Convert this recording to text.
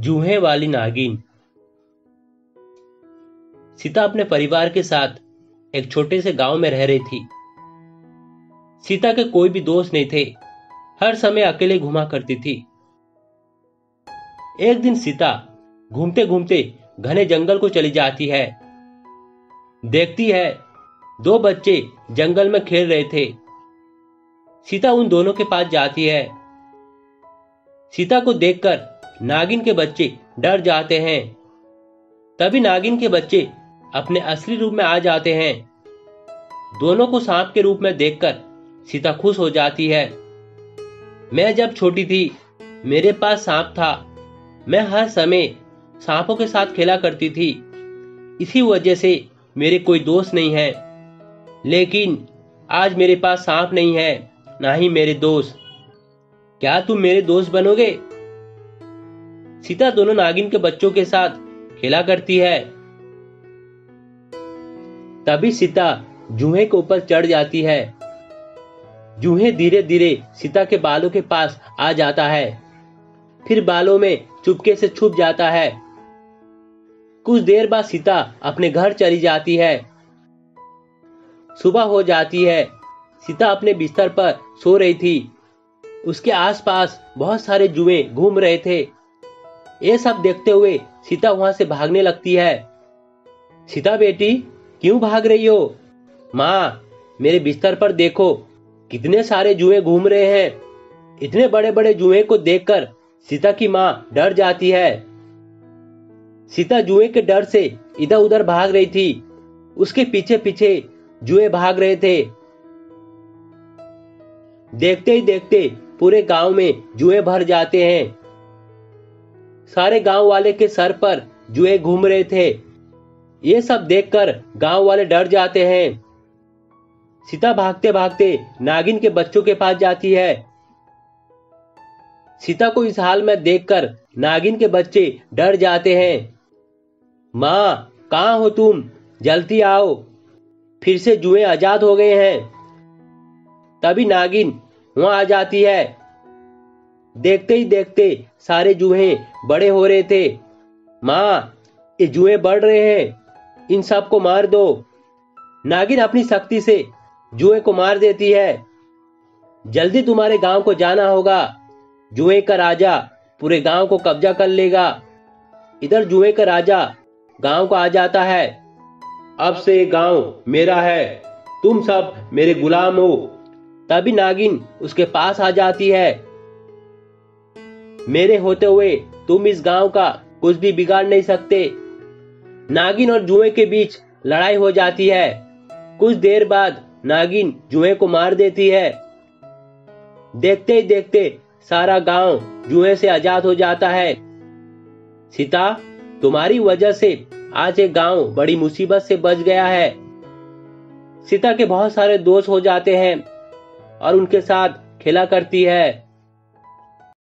जूहे वाली नागिन। सीता अपने परिवार के साथ एक छोटे से गांव में रह रही थी। सीता के कोई भी दोस्त नहीं थे, हर समय अकेले घुमा करती थी। एक दिन सीता घूमते घूमते घने जंगल को चली जाती है। देखती है दो बच्चे जंगल में खेल रहे थे। सीता उन दोनों के पास जाती है। सीता को देखकर नागिन के बच्चे डर जाते हैं। तभी नागिन के बच्चे अपने असली रूप में आ जाते हैं। दोनों को सांप के रूप में देखकर सीता खुश हो जाती है। मैं जब छोटी थी मेरे पास सांप था। मैं हर समय सांपों के साथ खेला करती थी। इसी वजह से मेरे कोई दोस्त नहीं है। लेकिन आज मेरे पास सांप नहीं है, ना ही मेरे दोस्त। क्या तुम मेरे दोस्त बनोगे? सीता दोनों नागिन के बच्चों के साथ खेला करती है। तभी सीता जूहे के ऊपर चढ़ जाती है। जूहे धीरे धीरे सीता के बालों के पास आ जाता है, फिर बालों में चुपके से छुप जाता है। कुछ देर बाद सीता अपने घर चली जाती है। सुबह हो जाती है। सीता अपने बिस्तर पर सो रही थी। उसके आसपास बहुत सारे जुए घूम रहे थे। ये सब देखते हुए सीता वहां से भागने लगती है। सीता बेटी, क्यों भाग रही हो? माँ, मेरे बिस्तर पर देखो, कितने सारे जुए घूम रहे हैं। इतने बड़े बड़े जुए को देखकर सीता की माँ डर जाती है। सीता जुए के डर से इधर उधर भाग रही थी। उसके पीछे पीछे जुए भाग रहे थे। देखते ही देखते पूरे गांव में जुए भर जाते हैं। सारे गांव वाले के सर पर जुए घूम रहे थे। ये सब देखकर गांव वाले डर जाते हैं। सीता भागते भागते नागिन के बच्चों के पास जाती है। सीता को इस हाल में देखकर नागिन के बच्चे डर जाते हैं। माँ, कहाँ हो तुम? जल्दी आओ, फिर से जुए आजाद हो गए हैं। तभी नागिन वहां आ जाती है। देखते ही देखते सारे जुए बड़े हो रहे थे। माँ, ये जुए बढ़ रहे हैं, इन सब को मार दो। नागिन अपनी शक्ति से जुए को मार देती है। जल्दी तुम्हारे गांव को जाना होगा। जुए का राजा पूरे गांव को कब्जा कर लेगा। इधर जुए का राजा गांव को आ जाता है। अब से ये गांव मेरा है, तुम सब मेरे गुलाम हो। तभी नागिन उसके पास आ जाती है। मेरे होते हुए तुम इस गांव का कुछ भी बिगाड़ नहीं सकते। नागिन और जुए के बीच लड़ाई हो जाती है। कुछ देर बाद नागिन जुए को मार देती है। देखते ही देखते सारा गांव जुए से आजाद हो जाता है। सीता, तुम्हारी वजह से आज एक गांव बड़ी मुसीबत से बच गया है। सीता के बहुत सारे दोस्त हो जाते हैं और उनके साथ खेला करती है।